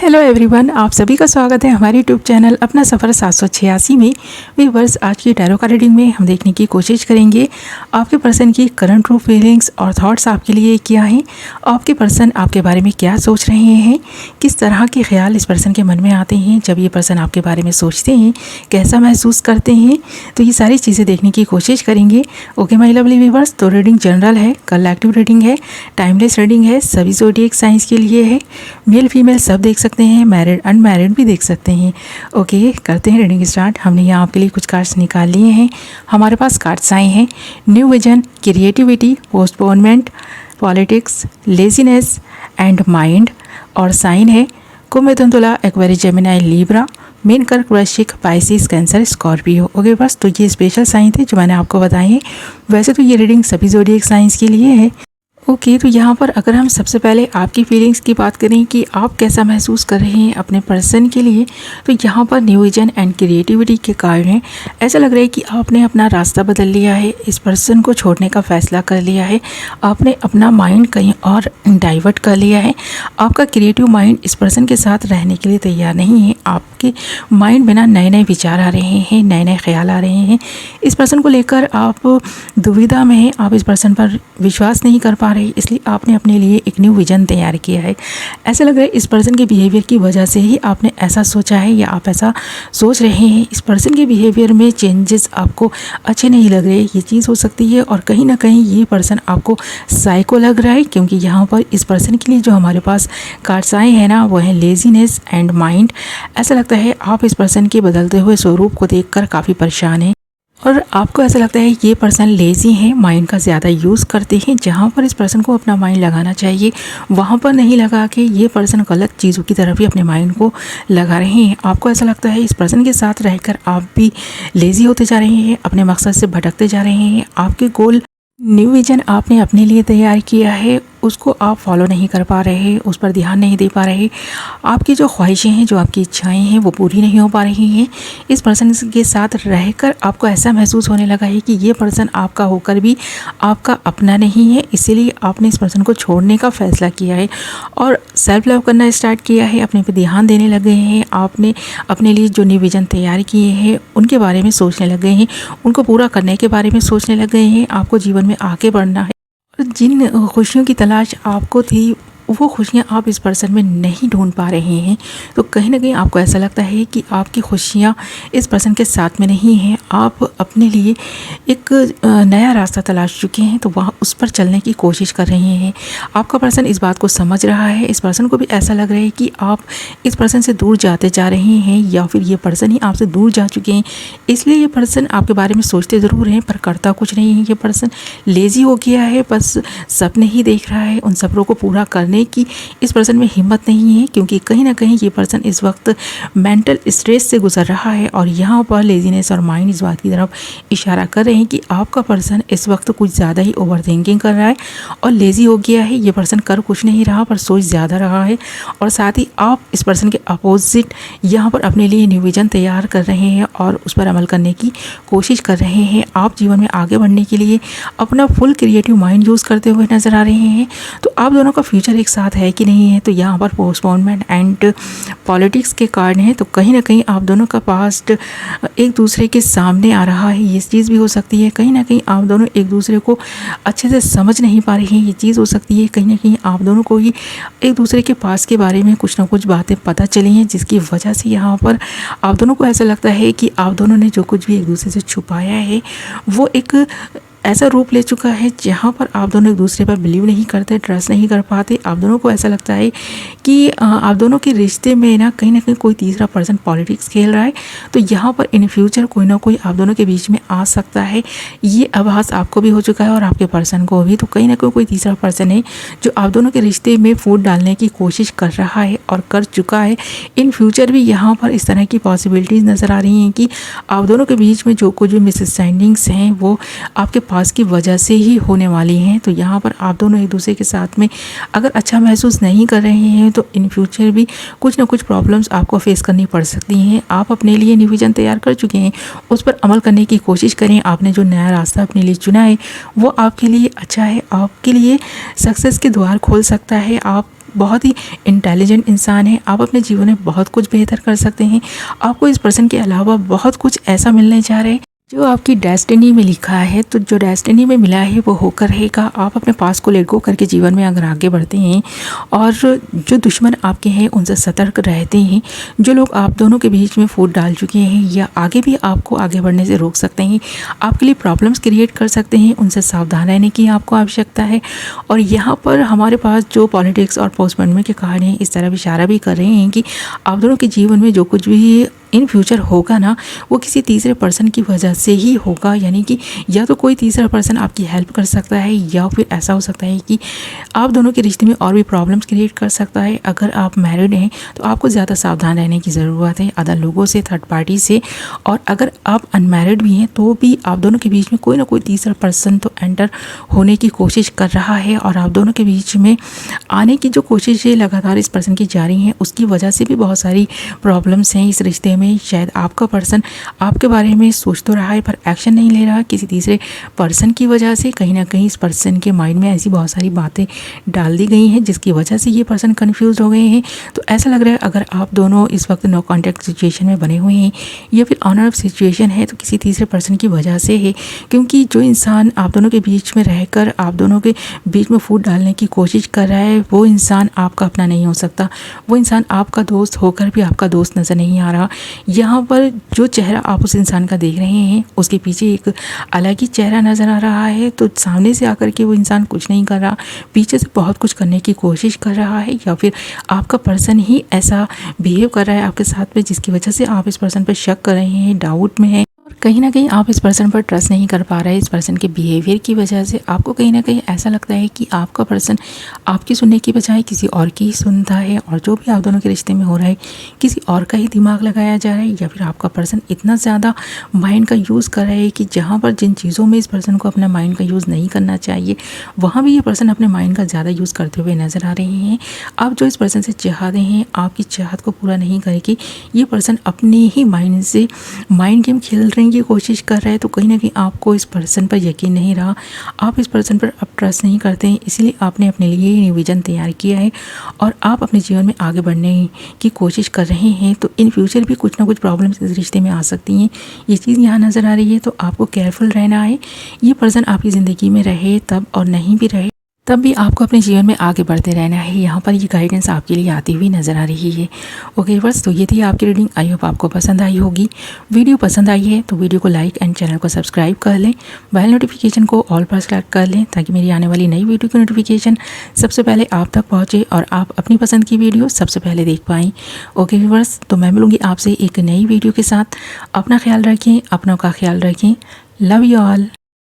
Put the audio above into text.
Hello everyone, आप सभी का स्वागत है हमारे यूट्यूब चैनल अपना सफ़र 786 में। व्यूअर्स, आज की टैरो कार्ड रीडिंग में हम देखने की कोशिश करेंगे आपके पर्सन की करंट ट्रू फीलिंग्स और थॉट्स आपके लिए क्या हैं। आपके पर्सन आपके बारे में क्या सोच रहे हैं, किस तरह के ख्याल इस पर्सन के मन में आते हैं जब ये पर्सन आपके बारे में सोचते हैं, कैसा महसूस करते हैं। तो ये सारी चीज़ें देखने की कोशिश करेंगे। ओके माय लवली व्यूअर्स, तो रीडिंग जनरल है, कलेक्टिव रीडिंग है, टाइमलेस रीडिंग है, सभी ज़ोडिएक साइंस के लिए है। मेल फीमेल सब देख सकते हैं, मैरिड अनमैरिड भी देख सकते हैं। ओके, करते हैं रीडिंग स्टार्ट। हमने यहाँ आपके लिए कुछ कार्ड्स निकाल लिए हैं। हमारे पास कार्ड्स आए हैं new vision, creativity, postponement, politics, laziness and mind. और साइन है कुंभ, मिथुन, तुला, एक्वेरियस, जेमिनी, लिब्रा, मीन, कर्क, वृश्चिक, पाइसिस, कैंसर, स्कॉर्पियो। ओके बस, तो ये स्पेशल साइन थे जो मैंने आपको बताए हैं। वैसे तो ये रीडिंग सभी ज़ोडिएक साइंस के लिए है। ओके, तो यहाँ पर अगर हम सबसे पहले आपकी फीलिंग्स की बात करें कि आप कैसा महसूस कर रहे हैं अपने पर्सन के लिए, तो यहाँ पर न्यू विजन एंड क्रिएटिविटी के कार्ड हैं। ऐसा लग रहा है कि आपने अपना रास्ता बदल लिया है, इस पर्सन को छोड़ने का फैसला कर लिया है, आपने अपना माइंड कहीं और डाइवर्ट कर लिया है। आपका क्रिएटिव माइंड इस पर्सन के साथ रहने के लिए तैयार नहीं है। आपके माइंड में ना नए नए विचार आ रहे हैं, नए नए ख्याल आ रहे हैं। इस पर्सन को लेकर आप दुविधा में हैं, आप इस पर्सन पर विश्वास नहीं कर पा रहे, इसलिए आपने अपने लिए एक न्यू विजन तैयार किया है। ऐसा लग रहा है इस पर्सन के बिहेवियर की वजह से ही आपने ऐसा सोचा है या आप ऐसा सोच रहे हैं। इस पर्सन के बिहेवियर में चेंजेस आपको अच्छे नहीं लग रहे, ये चीज़ हो सकती है। और कहीं ना कहीं ये पर्सन आपको साइको लग रहा है, क्योंकि यहाँ पर इस पर्सन के लिए जो हमारे पास कार्ड्स आए हैं ना, वो है लेजीनेस एंड माइंड। ऐसा लगता है आप इस पर्सन के बदलते हुए स्वरूप को देखकर काफ़ी परेशान हैं और आपको ऐसा लगता है ये पर्सन लेज़ी हैं, माइंड का ज़्यादा यूज़ करते हैं। जहाँ पर इस पर्सन को अपना माइंड लगाना चाहिए वहाँ पर नहीं लगा के ये पर्सन गलत चीज़ों की तरफ ही अपने माइंड को लगा रहे हैं। आपको ऐसा लगता है इस पर्सन के साथ रहकर आप भी लेज़ी होते जा रहे हैं, अपने मकसद से भटकते जा रहे हैं। आपके गोल, न्यू विजन आपने अपने लिए तैयार किया है, उसको आप फॉलो नहीं कर पा रहे, उस पर ध्यान नहीं दे पा रहे। आपकी जो ख्वाहिशें हैं, जो आपकी इच्छाएं हैं, वो पूरी नहीं हो पा रही हैं। इस पर्सन के साथ रहकर आपको ऐसा महसूस होने लगा है कि ये पर्सन आपका होकर भी आपका अपना नहीं है, इसीलिए आपने इस पर्सन को छोड़ने का फ़ैसला किया है और सेल्फ लव करना स्टार्ट किया है, अपने पे ध्यान देने लगे हैं। आपने अपने लिए जो न्यू विजन तैयार किए हैं उनके बारे में सोचने लग गए हैं, उनको पूरा करने के बारे में सोचने लग गए हैं। आपको जीवन में आगे बढ़ना है। जिन खुशियों की तलाश आपको थी, वो खुशियाँ आप इस पर्सन में नहीं ढूंढ पा रहे हैं। तो कहीं ना कहीं आपको ऐसा लगता है कि आपकी खुशियाँ इस पर्सन के साथ में नहीं हैं। आप अपने लिए एक नया रास्ता तलाश चुके हैं, तो वहाँ उस पर चलने की कोशिश कर रहे हैं। आपका पर्सन इस बात को समझ रहा है। इस पर्सन को भी ऐसा लग रहा है कि आप इस पर्सन से दूर जाते जा रहे हैं, या फिर ये पर्सन ही आपसे दूर जा चुके हैं। इसलिए ये पर्सन आपके बारे में सोचते ज़रूर हैं पर करता कुछ नहीं है। ये पर्सन लेज़ी हो गया है, बस सपने ही देख रहा है। उन सपनों को पूरा करने की इस पर्सन में हिम्मत नहीं है, क्योंकि कहीं ना कहीं ये पर्सन इस वक्त मेंटल स्ट्रेस से गुजर रहा है। और यहाँ पर लेजीनेस और माइंड इस बात की तरफ इशारा कर रहे हैं कि आपका पर्सन इस वक्त कुछ ज़्यादा ही ओवर थिंकिंग कर रहा है और लेज़ी हो गया है। ये पर्सन कर कुछ नहीं रहा पर सोच ज़्यादा रहा है। और साथ ही आप इस पर्सन के अपोजिट यहाँ पर अपने लिए न्यू विजन तैयार कर रहे हैं और उस पर अमल करने की कोशिश कर रहे हैं। आप जीवन में आगे बढ़ने के लिए अपना फुल क्रिएटिव माइंड यूज़ करते हुए नज़र आ रहे हैं। तो आप दोनों का फ्यूचर एक साथ है कि नहीं है, तो यहाँ पर पोस्टपोनमेंट एंड पॉलिटिक्स के कार्ड हैं। तो कहीं ना कहीं आप दोनों का पास्ट एक दूसरे के सामने आ रहा है, ये चीज़ भी हो सकती है। कहीं ना कहीं आप दोनों एक दूसरे को अच्छे से समझ नहीं पा रहे हैं, ये चीज़ हो सकती है। कहीं ना कहीं आप दोनों को ही एक दूसरे के पास के बारे में कुछ ना कुछ बातें पता चली हैं, जिसकी वजह से यहाँ पर आप दोनों को ऐसा लगता है कि आप दोनों ने जो कुछ भी एक दूसरे से छुपाया है वो एक ऐसा रूप ले चुका है जहाँ पर आप दोनों एक दूसरे पर बिलीव नहीं करते, ट्रस्ट नहीं कर पाते। आप दोनों को ऐसा लगता है कि आप दोनों के रिश्ते में ना कहीं कोई तीसरा पर्सन पॉलिटिक्स खेल रहा है। तो यहाँ पर इन फ्यूचर कोई ना कोई आप दोनों के बीच में आ सकता है, ये आभास आपको भी हो चुका है और आपके पर्सन को भी। तो कहीं ना कोई तीसरा पर्सन है जो आप दोनों के रिश्ते में फूट डालने की कोशिश कर रहा है और कर चुका है। इन फ्यूचर भी यहाँ पर इस तरह की पॉसिबिलिटीज़ नज़र आ रही हैं कि आप दोनों के बीच में जो कुछ भी मिसअंडरस्टैंडिंग्स हैं वो आपके पास की वजह से ही होने वाली हैं। तो यहाँ पर आप दोनों एक दूसरे के साथ में अगर अच्छा महसूस नहीं कर रहे हैं, तो इन फ्यूचर भी कुछ ना कुछ प्रॉब्लम्स आपको फेस करनी पड़ सकती हैं। आप अपने लिए न्यू विजन तैयार कर चुके हैं, उस पर अमल करने की कोशिश करें। आपने जो नया रास्ता अपने लिए चुना है वो आपके लिए अच्छा है, आपके लिए सक्सेस के द्वार खोल सकता है। आप बहुत ही इंटेलिजेंट इंसान है, आप अपने जीवन में बहुत कुछ बेहतर कर सकते हैं। आपको इस पर्सन के अलावा बहुत कुछ ऐसा मिलने जा रहा है जो आपकी डेस्टिनी में लिखा है। तो जो डेस्टिनी में मिला है वो होकर रहेगा। आप अपने पास को लेट गो करके जीवन में अगर आगे बढ़ते हैं और जो दुश्मन आपके हैं उनसे सतर्क रहते हैं, जो लोग आप दोनों के बीच में फूट डाल चुके हैं या आगे भी आपको आगे बढ़ने से रोक सकते हैं, आपके लिए प्रॉब्लम्स क्रिएट कर सकते हैं, उनसे सावधान रहने की आपको आवश्यकता है। और यहाँ पर हमारे पास जो पॉलिटिक्स और पोस्टपोनमेंट के कारण हैं इस तरह इशारा भी कर रहे हैं कि आप दोनों के जीवन में जो कुछ भी इन फ्यूचर होगा ना, वो किसी तीसरे पर्सन की वजह से ही होगा। यानी कि या तो कोई तीसरा पर्सन आपकी हेल्प कर सकता है या फिर ऐसा हो सकता है कि आप दोनों के रिश्ते में और भी प्रॉब्लम्स क्रिएट कर सकता है। अगर आप मैरिड हैं तो आपको ज़्यादा सावधान रहने की ज़रूरत है अदर लोगों से, थर्ड पार्टी से। और अगर आप अनमैरिड भी हैं तो भी आप दोनों के बीच में कोई ना कोई तीसरा पर्सन तो एंटर होने की कोशिश कर रहा है और आप दोनों के बीच में आने की जो कोशिश है लगातार इस पर्सन की जारी है, उसकी वजह से भी बहुत सारी प्रॉब्लम्स हैं इस रिश्ते में। शायद आपका पर्सन आपके बारे में सोच तो रहा है पर एक्शन नहीं ले रहा, किसी तीसरे पर्सन की वजह से कहीं ना कहीं इस पर्सन के माइंड में ऐसी बहुत सारी बातें डाल दी गई हैं जिसकी वजह से ये पर्सन कंफ्यूज हो गए हैं। तो ऐसा लग रहा है अगर आप दोनों इस वक्त नो कॉन्टैक्ट सिचुएशन में बने हुए हैं या फिर ऑन ऑफ सिचुएशन है तो किसी तीसरे पर्सन की वजह से है, क्योंकि जो इंसान आप दोनों के बीच में रहकर आप दोनों के बीच में फूट डालने की कोशिश कर रहा है वो इंसान आपका अपना नहीं हो सकता। वो इंसान आपका दोस्त होकर भी आपका दोस्त नज़र नहीं आ रहा। यहाँ पर जो चेहरा आप उस इंसान का देख रहे हैं उसके पीछे एक अलग ही चेहरा नज़र आ रहा है। तो सामने से आकर के वो इंसान कुछ नहीं कर रहा, पीछे से बहुत कुछ करने की कोशिश कर रहा है या फिर आपका पर्सन ही ऐसा बिहेव कर रहा है आपके साथ में जिसकी वजह से आप इस पर्सन पर शक कर रहे हैं, डाउट में हैं। कहीं ना कहीं आप इस पर्सन पर ट्रस्ट नहीं कर पा रहे हैं। इस पर्सन के बिहेवियर की वजह से आपको कहीं ना कहीं ऐसा लगता है कि आपका पर्सन आपकी सुनने की बजाय किसी और की ही सुनता है और जो भी आप दोनों के रिश्ते में हो रहा है किसी और का ही दिमाग लगाया जा रहा है। या फिर आपका पर्सन इतना ज़्यादा माइंड का यूज़ कर रहा है कि जहाँ पर जिन चीज़ों में इस पर्सन को अपना माइंड का यूज़ नहीं करना चाहिए वहाँ भी ये पर्सन अपने माइंड का ज़्यादा यूज़ करते हुए नज़र आ रहे हैं। आप जो इस पर्सन से चाहते हैं आपकी चाहत को पूरा नहीं करके ये पर्सन अपने ही माइंड से माइंड गेम खेल रहे की कोशिश कर रहा है। तो कहीं ना कहीं आपको इस पर्सन पर यकीन नहीं रहा, आप इस पर्सन पर अब ट्रस्ट नहीं करते हैं, इसलिए आपने अपने लिए न्यू विजन तैयार किया है और आप अपने जीवन में आगे बढ़ने की कोशिश कर रहे हैं। तो इन फ्यूचर भी कुछ ना कुछ प्रॉब्लम्स इस रिश्ते में आ सकती हैं, ये चीज़ यहाँ नज़र आ रही है। तो आपको केयरफुल रहना है। ये पर्सन आपकी ज़िंदगी में रहे तब और नहीं भी रहे तब भी आपको अपने जीवन में आगे बढ़ते रहना है। यहाँ पर ये गाइडेंस आपके लिए आती हुई नज़र आ रही है। ओके बस, तो ये थी आपकी रीडिंग। आई होप आपको पसंद आई होगी। वीडियो पसंद आई है तो वीडियो को लाइक एंड चैनल को सब्सक्राइब कर लें, बेल नोटिफिकेशन को ऑल पर सेलेक्ट कर लें ताकि मेरी आने वाली नई वीडियो की नोटिफिकेशन सबसे पहले आप तक पहुँचे और आप अपनी पसंद की वीडियो सबसे पहले देख पाएँ। ओके व्यूअर्स, तो मैं मिलूँगी आपसे एक नई वीडियो के साथ। अपना ख्याल रखें, अपनों का ख्याल रखें। Love you all.